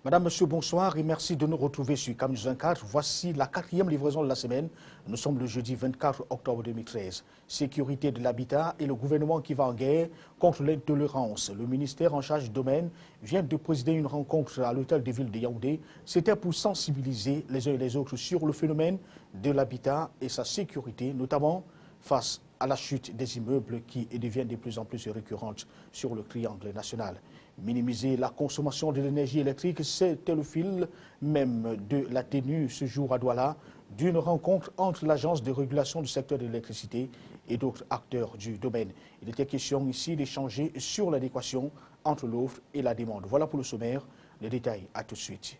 Madame, Monsieur, bonsoir et merci de nous retrouver sur CAMNews 24. Voici la 4e livraison de la semaine. Nous sommes le jeudi 24 octobre 2013. Sécurité de l'habitat et le gouvernement qui va en guerre contre l'intolérance. Le ministère en charge du domaine vient de présider une rencontre à l'hôtel de ville de Yaoundé. C'était pour sensibiliser les uns et les autres sur le phénomène de l'habitat et sa sécurité, notamment face à la chute des immeubles qui devient de plus en plus récurrente sur le triangle national. Minimiser la consommation de l'énergie électrique, c'était le fil même de la tenue ce jour à Douala d'une rencontre entre l'Agence de régulation du secteur de l'électricité et d'autres acteurs du domaine. Il était question ici d'échanger sur l'adéquation entre l'offre et la demande. Voilà pour le sommaire, les détails à tout de suite.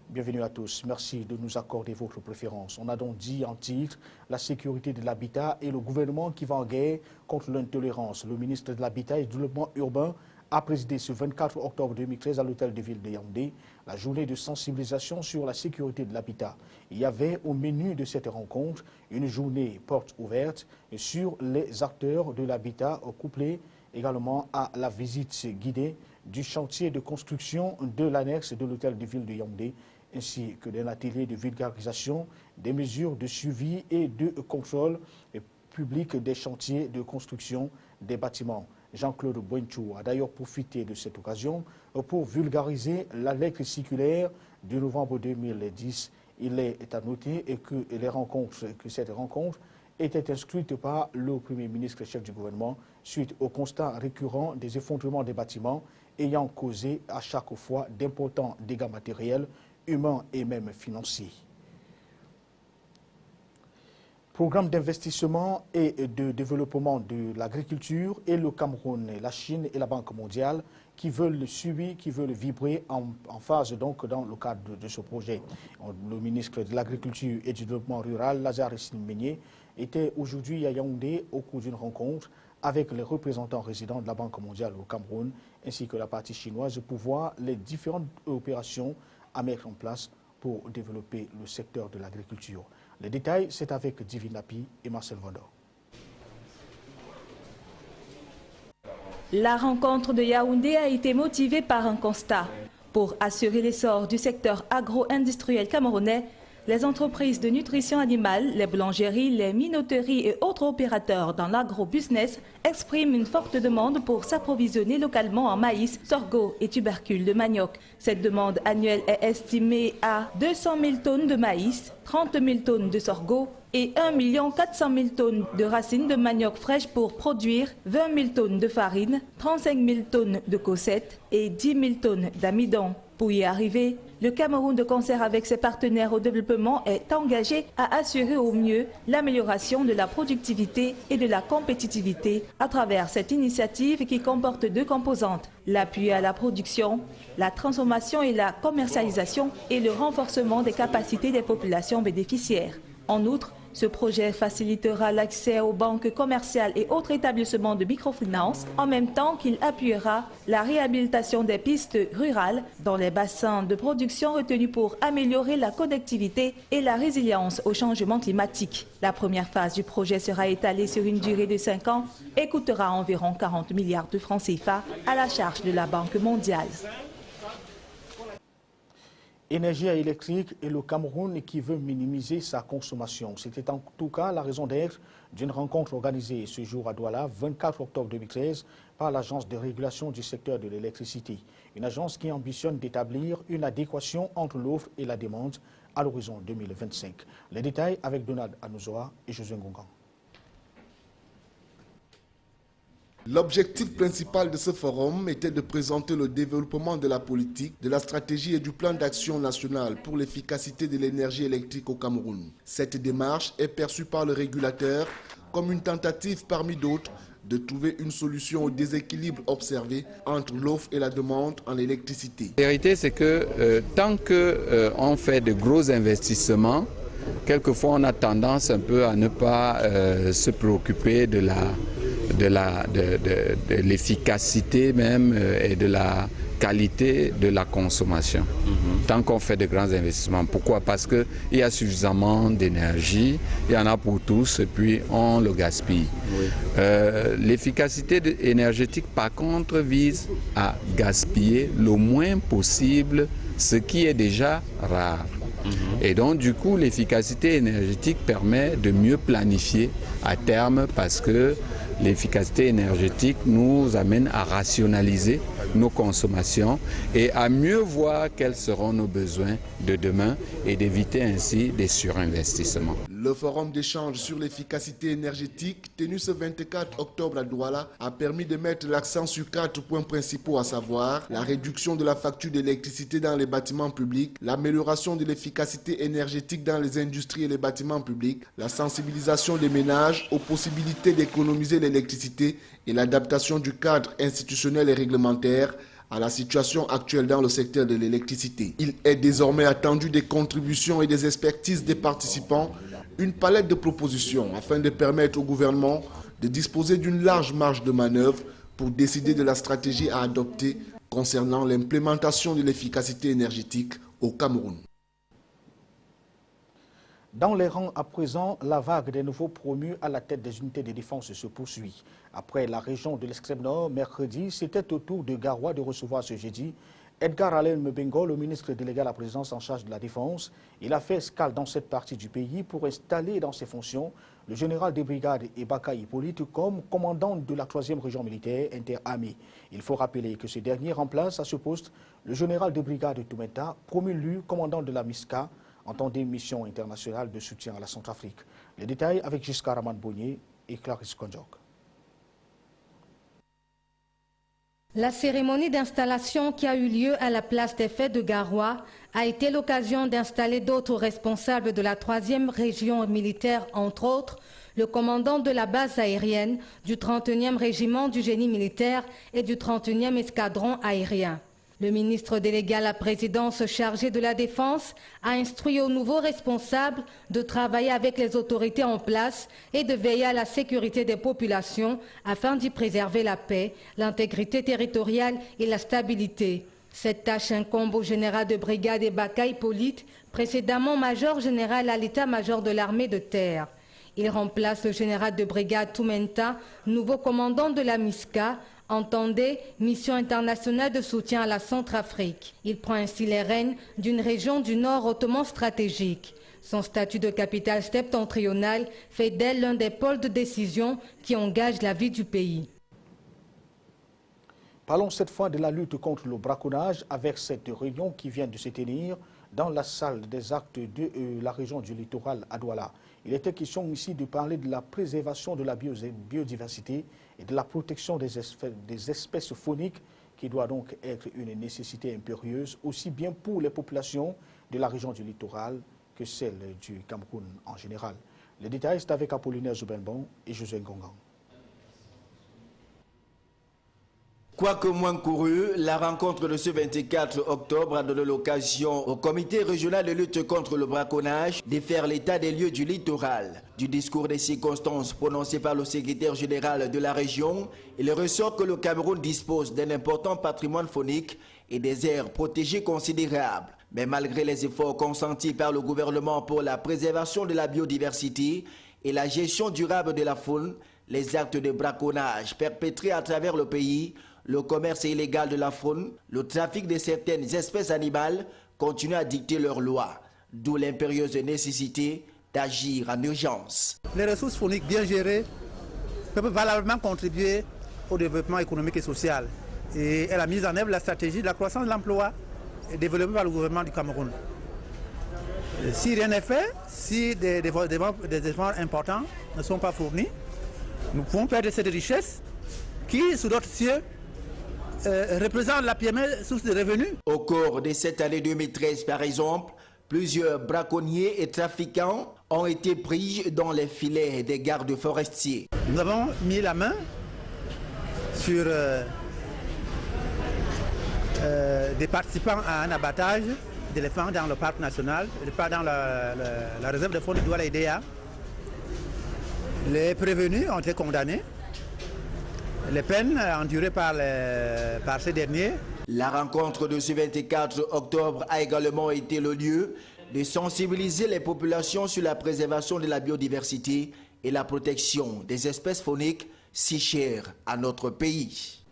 Bienvenue à tous, merci de nous accorder votre préférence. On a donc dit en titre la sécurité de l'habitat et le gouvernement qui va en guerre contre l'intolérance. Le ministre de l'Habitat et du Développement urbain a présidé ce 24 octobre 2013 à l'hôtel de ville de Yaoundé la journée de sensibilisation sur la sécurité de l'habitat. Il y avait au menu de cette rencontre une journée porte ouverte sur les acteurs de l'habitat couplée également à la visite guidée du chantier de construction de l'annexe de l'hôtel de ville de Yaoundé ainsi que d'un atelier de vulgarisation des mesures de suivi et de contrôle public des chantiers de construction des bâtiments. Jean-Claude Boinchou a d'ailleurs profité de cette occasion pour vulgariser la lettre circulaire de novembre 2010. Il est à noter que cette rencontre était inscrite par le Premier ministre et chef du gouvernement suite au constat récurrent des effondrements des bâtiments ayant causé à chaque fois d'importants dégâts matériels, humains et même financiers. Programme d'investissement et de développement de l'agriculture et le Cameroun, la Chine et la Banque mondiale qui veulent suivre, qui veulent vibrer en phase donc dans le cadre de ce projet. Le ministre de l'Agriculture et du Développement rural, Lazare Sine-Meigné, était aujourd'hui à Yaoundé au cours d'une rencontre avec les représentants résidents de la Banque mondiale au Cameroun ainsi que la partie chinoise pour voir les différentes opérations à mettre en place pour développer le secteur de l'agriculture. Les détails, c'est avec Divine Api et Marcel Vendor. La rencontre de Yaoundé a été motivée par un constat. Pour assurer l'essor du secteur agro-industriel camerounais, les entreprises de nutrition animale, les boulangeries, les minoteries et autres opérateurs dans l'agro-business expriment une forte demande pour s'approvisionner localement en maïs, sorgho et tubercules de manioc. Cette demande annuelle est estimée à 200 000 tonnes de maïs, 30 000 tonnes de sorgho et 1 400 000 tonnes de racines de manioc fraîches pour produire 20 000 tonnes de farine, 35 000 tonnes de cossettes et 10 000 tonnes d'amidon. Pour y arriver, le Cameroun, de concert avec ses partenaires au développement, est engagé à assurer au mieux l'amélioration de la productivité et de la compétitivité à travers cette initiative qui comporte deux composantes, l'appui à la production, la transformation et la commercialisation et le renforcement des capacités des populations bénéficiaires. En outre, ce projet facilitera l'accès aux banques commerciales et autres établissements de microfinance, en même temps qu'il appuiera la réhabilitation des pistes rurales dans les bassins de production retenus pour améliorer la connectivité et la résilience au changement climatique. La première phase du projet sera étalée sur une durée de 5 ans et coûtera environ 40 milliards de francs CFA à la charge de la Banque mondiale. Énergie électrique et le Cameroun qui veut minimiser sa consommation. C'était en tout cas la raison d'être d'une rencontre organisée ce jour à Douala, 24 octobre 2013, par l'Agence de régulation du secteur de l'électricité. Une agence qui ambitionne d'établir une adéquation entre l'offre et la demande à l'horizon 2025. Les détails avec Donald Anouzoa et Josué Ngongan. L'objectif principal de ce forum était de présenter le développement de la politique, de la stratégie et du plan d'action national pour l'efficacité de l'énergie électrique au Cameroun. Cette démarche est perçue par le régulateur comme une tentative parmi d'autres de trouver une solution au déséquilibre observé entre l'offre et la demande en électricité. La vérité, c'est que tant qu'on fait de gros investissements, quelquefois on a tendance un peu à ne pas se préoccuper de l'efficacité même et de la qualité de la consommation. Tant qu'on fait de grands investissements. Pourquoi? Parce qu'il y a suffisamment d'énergie, il y en a pour tous et puis on le gaspille. L'efficacité énergétique par contre vise à gaspiller le moins possible ce qui est déjà rare. Et donc du coup l'efficacité énergétique permet de mieux planifier à terme parce que l'efficacité énergétique nous amène à rationaliser nos consommations et à mieux voir quels seront nos besoins de demain et d'éviter ainsi des surinvestissements. Le forum d'échange sur l'efficacité énergétique tenu ce 24 octobre à Douala a permis de mettre l'accent sur 4 points principaux, à savoir la réduction de la facture d'électricité dans les bâtiments publics, l'amélioration de l'efficacité énergétique dans les industries et les bâtiments publics, la sensibilisation des ménages aux possibilités d'économiser l'électricité et l'adaptation du cadre institutionnel et réglementaire à la situation actuelle dans le secteur de l'électricité. Il est désormais attendu des contributions et des expertises des participants, une palette de propositions afin de permettre au gouvernement de disposer d'une large marge de manœuvre pour décider de la stratégie à adopter concernant l'implémentation de l'efficacité énergétique au Cameroun. Dans les rangs à présent, la vague des nouveaux promus à la tête des unités de défense se poursuit. Après la région de l'extrême nord, mercredi, c'était au tour de Garoua de recevoir ce jeudi Edgar Alain Mebengo, le ministre délégué à la présidence en charge de la défense. Il a fait escale dans cette partie du pays pour installer dans ses fonctions le général de brigade Ebaka Hippolyte comme commandant de la 3e région militaire interarmée. Il faut rappeler que ce dernier remplace à ce poste le général de brigade Toumenta, promu commandant de la MISCA, entendez mission internationale de soutien à la Centrafrique. Les détails avec Giscard Raman Bonnier et Clarisse Konjok. La cérémonie d'installation qui a eu lieu à la place des Fêtes de Garoua a été l'occasion d'installer d'autres responsables de la 3e région militaire, entre autres le commandant de la base aérienne du 31e régiment du génie militaire et du 31e escadron aérien. Le ministre délégué à la présidence chargé de la défense a instruit aux nouveaux responsables de travailler avec les autorités en place et de veiller à la sécurité des populations afin d'y préserver la paix, l'intégrité territoriale et la stabilité. Cette tâche incombe au général de brigade Ebaka Hippolyte, précédemment major général à l'état-major de l'armée de terre. Il remplace le général de brigade Toumenta, nouveau commandant de la MISCA, entendez mission internationale de soutien à la Centrafrique. Il prend ainsi les rênes d'une région du Nord hautement stratégique. Son statut de capitale septentrionale fait d'elle l'un des pôles de décision qui engagent la vie du pays. Parlons cette fois de la lutte contre le braconnage avec cette réunion qui vient de se tenir dans la salle des actes de la région du littoral à Douala. Il était question ici de parler de la préservation de la biodiversité et de la protection des espèces fauniques qui doit donc être une nécessité impérieuse aussi bien pour les populations de la région du littoral que celle du Cameroun en général. Les détails, c'est avec Apollinaire Zoubenbon et José Ngongan. Quoique moins couru, la rencontre de ce 24 octobre a donné l'occasion au comité régional de lutte contre le braconnage de faire l'état des lieux du littoral. Du discours des circonstances prononcé par le secrétaire général de la région, il ressort que le Cameroun dispose d'un important patrimoine faunique et des aires protégées considérables. Mais malgré les efforts consentis par le gouvernement pour la préservation de la biodiversité et la gestion durable de la faune, les actes de braconnage perpétrés à travers le pays, le commerce illégal de la faune, le trafic de certaines espèces animales continuent à dicter leurs lois, d'où l'impérieuse nécessité d'agir en urgence. Les ressources fauniques bien gérées peuvent valablement contribuer au développement économique et social. Et elle a mis en œuvre la stratégie de la croissance de l'emploi développée par le gouvernement du Cameroun. Si rien n'est fait, si des efforts importants ne sont pas fournis, nous pouvons perdre cette richesse qui, sous d'autres cieux, représente la première source de revenus. Au cours de cette année 2013, par exemple, plusieurs braconniers et trafiquants ont été pris dans les filets des gardes forestiers. Nous avons mis la main sur des participants à un abattage d'éléphants dans le parc national, dans la réserve de faune de Douala Idéa. Les prévenus ont été condamnés. Les peines endurées par ces derniers La rencontre de ce 24 octobre a également été le lieu de sensibiliser les populations sur la préservation de la biodiversité et la protection des espèces fauniques si chères à notre pays.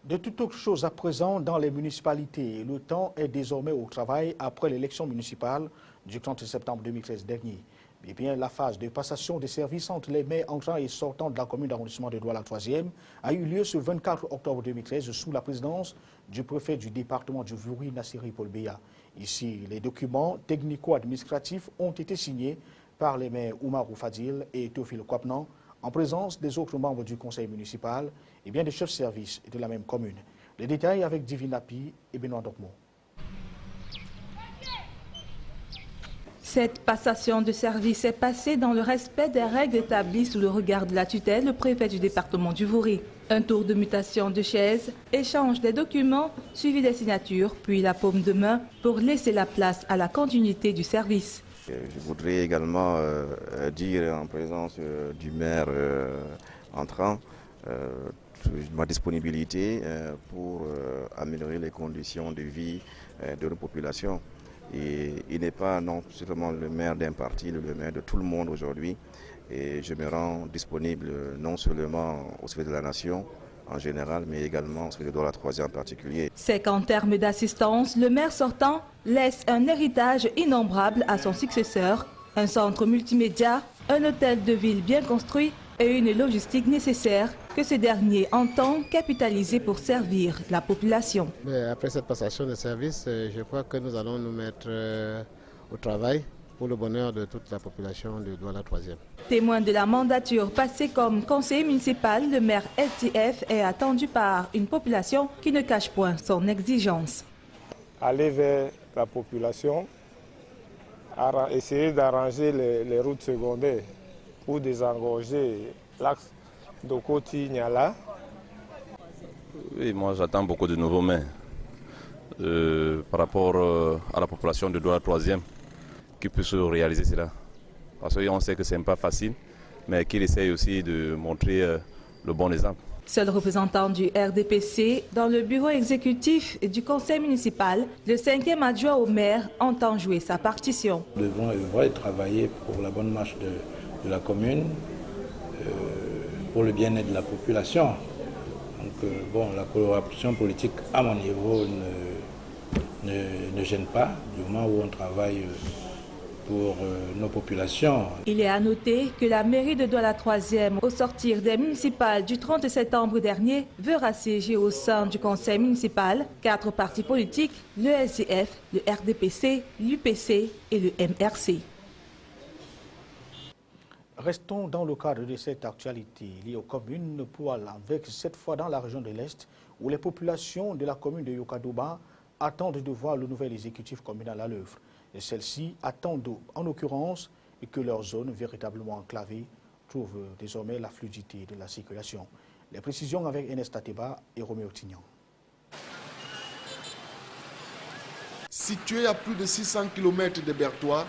De toute autre chose à présent dans les municipalités, le temps est désormais au travail après l'élection municipale du 30 septembre 2013 dernier. Eh bien, la phase de passation des services entre les maires entrants et sortants de la commune d'arrondissement de Douala 3e a eu lieu ce 24 octobre 2013 sous la présidence du préfet du département du Vouri, Nassiri Paul Beya. Ici, les documents technico-administratifs ont été signés par les maires Oumarou Fadil et Théophile Kwapnan en présence des autres membres du conseil municipal et bien des chefs de service de la même commune. Les détails avec Divinapi et Benoît Dormo. Cette passation de service est passée dans le respect des règles établies sous le regard de la tutelle, le préfet du département du Vouri. Un tour de mutation de chaise, échange des documents, suivi des signatures, puis la paume de main pour laisser la place à la continuité du service. Je voudrais également dire en présence du maire entrant ma disponibilité pour améliorer les conditions de vie de nos populations. Et il n'est pas non seulement le maire d'un parti, le maire de tout le monde aujourd'hui. Et je me rends disponible non seulement au service de la nation en général, mais également au service de Douala 3e en particulier. C'est qu'en termes d'assistance, le maire sortant laisse un héritage innombrable à son successeur, un centre multimédia, un hôtel de ville bien construit et une logistique nécessaire que ce dernier entend capitaliser pour servir la population. Après cette passation de service, je crois que nous allons nous mettre au travail pour le bonheur de toute la population de Douala 3e. Témoin de la mandature passée comme conseiller municipal, le maire SDF est attendu par une population qui ne cache point son exigence. Aller vers la population, essayer d'arranger les routes secondaires pour désengorger l'axe d'Okoti-Niala. Oui, moi j'attends beaucoup de nouveaux maires par rapport à la population de Douala 3e qui puisse réaliser cela. Parce qu'on sait que ce n'est pas facile, mais qu'il essaye aussi de montrer le bon exemple. Seul représentant du RDPC dans le bureau exécutif du conseil municipal, le 5e adjoint au maire entend jouer sa partition. Nous devons œuvrer et travailler pour la bonne marche de la commune, pour le bien-être de la population. Donc, la collaboration politique à mon niveau ne gêne pas, du moment où on travaille pour nos populations. Il est à noter que la mairie de Douala 3e, au sortir des municipales du 30 septembre dernier, veut rassiéger au sein du conseil municipal 4 partis politiques, le SDF, le RDPC, l'UPC et le MRC. Restons dans le cadre de cette actualité liée aux communes pour avec cette fois dans la région de l'Est, où les populations de la commune de Yokadoba attendent de voir le nouvel exécutif communal à l'œuvre. Celles-ci attendent en l'occurrence que leur zone véritablement enclavée trouve désormais la fluidité de la circulation. Les précisions avec Enes Tateba et Roméo Tignan. Située à plus de 600 km de Bertois,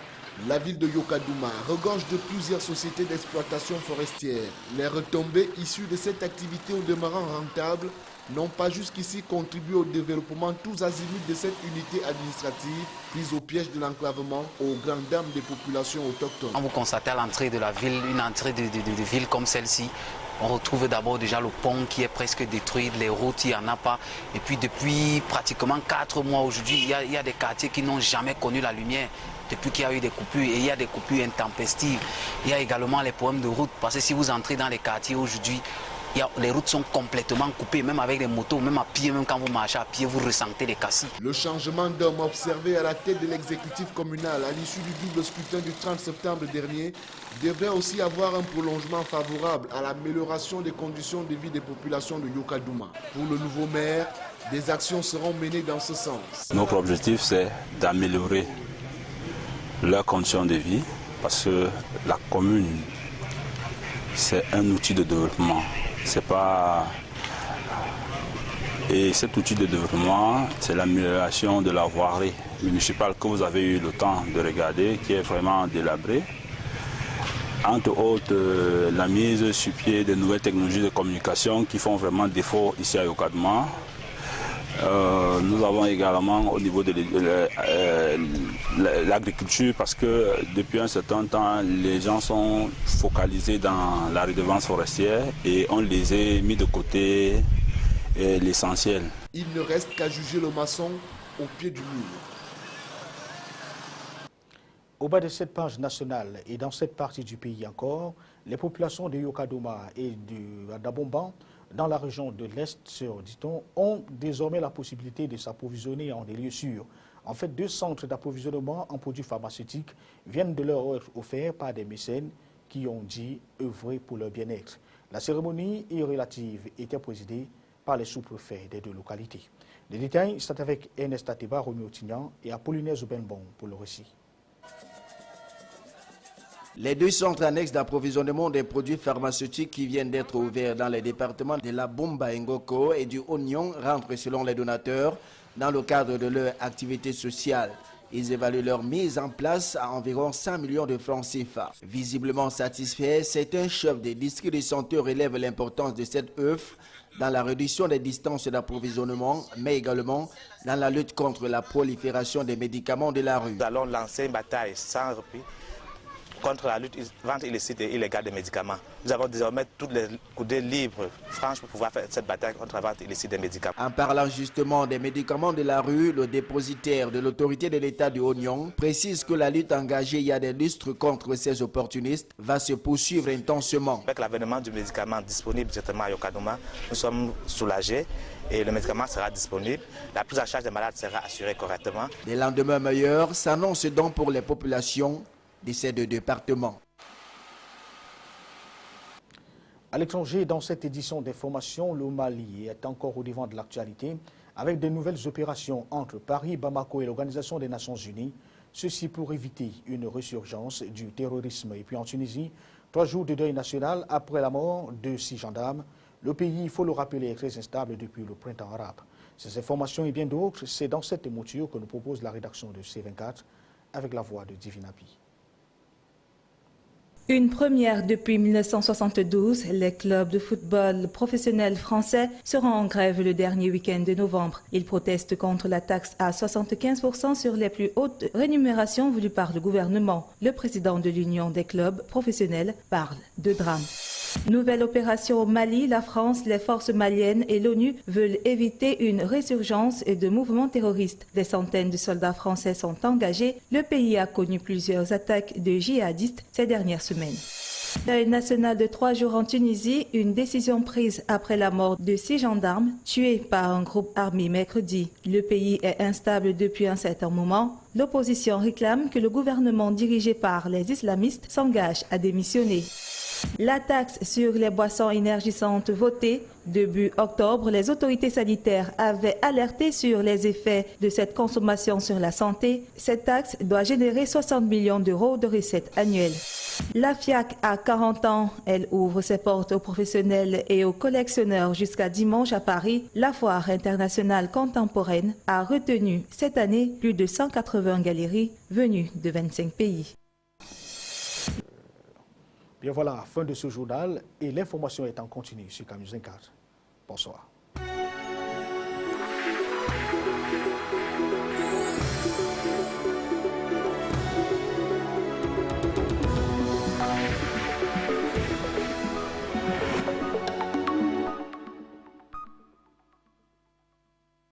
la ville de Yokadouma regorge de plusieurs sociétés d'exploitation forestière. Les retombées issues de cette activité au demeurant rentable n'ont pas jusqu'ici contribué au développement tous azimuts de cette unité administrative prise au piège de l'enclavement aux grandes dames des populations autochtones. Quand vous constatez à l'entrée de la ville, une entrée de ville comme celle-ci, on retrouve d'abord déjà le pont qui est presque détruit, les routes, il n'y en a pas. Et puis depuis pratiquement 4 mois aujourd'hui, il y a des quartiers qui n'ont jamais connu la lumière. Depuis qu'il y a eu des coupures, et il y a des coupures intempestives. Il y a également les problèmes de route, parce que si vous entrez dans les quartiers aujourd'hui, les routes sont complètement coupées, même avec les motos, même à pied, même quand vous marchez à pied, vous ressentez les cassis. Le changement d'homme observé à la tête de l'exécutif communal à l'issue du double scrutin du 30 septembre dernier devrait aussi avoir un prolongement favorable à l'amélioration des conditions de vie des populations de Yokadouma. Pour le nouveau maire, des actions seront menées dans ce sens. Notre objectif, c'est d'améliorer leurs conditions de vie, parce que la commune, c'est un outil de développement. C'est pas... Et cet outil de développement, c'est l'amélioration de la voirie municipale que vous avez eu le temps de regarder, qui est vraiment délabrée. Entre autres, la mise sur pied de nouvelles technologies de communication qui font vraiment défaut ici à Yokadoma. Nous avons également au niveau de l'agriculture parce que depuis un certain temps, les gens sont focalisés dans la redevance forestière et on les a mis de côté l'essentiel. Il ne reste qu'à juger le maçon au pied du mur. Au bas de cette page nationale et dans cette partie du pays encore, les populations de Yokadoma et de Dabomban, dans la région de l'Est, dit-on, ont désormais la possibilité de s'approvisionner en des lieux sûrs. En fait, 2 centres d'approvisionnement en produits pharmaceutiques viennent de leur être offerts par des mécènes qui ont dit œuvrer pour leur bien-être. La cérémonie relative était présidée par les sous-préfets des 2 localités. Les détails, c'est avec Ernest Ateba, Roméo Tignan et Apollinaire Zoubenbon pour le récit. Les 2 centres annexes d'approvisionnement des produits pharmaceutiques qui viennent d'être ouverts dans les départements de la Bomba Ngoko et du Oignon rentrent selon les donateurs dans le cadre de leur activité sociale. Ils évaluent leur mise en place à environ 100 millions de francs CFA. Visiblement satisfait, certains chefs des districts de santé relèvent l'importance de cette œuvre dans la réduction des distances d'approvisionnement, mais également dans la lutte contre la prolifération des médicaments de la rue. Nous allons lancer une bataille sans répit contre la lutte vente illicite et illégale des médicaments. Nous avons désormais toutes les coudées libres, franches, pour pouvoir faire cette bataille contre la vente illicite des médicaments. En parlant justement des médicaments de la rue, le dépositaire de l'autorité de l'État du Oignon précise que la lutte engagée il y a des lustres contre ces opportunistes va se poursuivre intensément. Avec l'avènement du médicament disponible directement à Yokadoma, nous sommes soulagés et le médicament sera disponible. La prise en charge des malades sera assurée correctement. Des lendemains meilleurs s'annoncent donc pour les populations de ces 2 départements. À l'étranger, dans cette édition d'information, le Mali est encore au devant de l'actualité avec de nouvelles opérations entre Paris, Bamako et l'Organisation des Nations Unies. Ceci pour éviter une résurgence du terrorisme. Et puis en Tunisie, 3 jours de deuil national après la mort de 6 gendarmes. Le pays, il faut le rappeler, est très instable depuis le printemps arabe. Ces informations et bien d'autres, c'est dans cette mouture que nous propose la rédaction de C24 avec la voix de Divinapi. Une première depuis 1972, les clubs de football professionnels français seront en grève le dernier week-end de novembre. Ils protestent contre la taxe à 75% sur les plus hautes rémunérations voulues par le gouvernement. Le président de l'Union des clubs professionnels parle de drame. Nouvelle opération au Mali, la France, les forces maliennes et l'ONU veulent éviter une résurgence de mouvements terroristes. Des centaines de soldats français sont engagés. Le pays a connu plusieurs attaques de djihadistes ces dernières semaines. Deuil national de 3 jours en Tunisie, une décision prise après la mort de 6 gendarmes tués par un groupe armé mercredi. Le pays est instable depuis un certain moment. L'opposition réclame que le gouvernement dirigé par les islamistes s'engage à démissionner. La taxe sur les boissons énergisantes votée début octobre, les autorités sanitaires avaient alerté sur les effets de cette consommation sur la santé. Cette taxe doit générer 60 millions d'euros de recettes annuelles. La FIAC a 40 ans. Elle ouvre ses portes aux professionnels et aux collectionneurs jusqu'à dimanche à Paris. La foire internationale contemporaine a retenu cette année plus de 180 galeries venues de 25 pays. Bien voilà, fin de ce journal et l'information est en continu sur Camus 24. Bonsoir.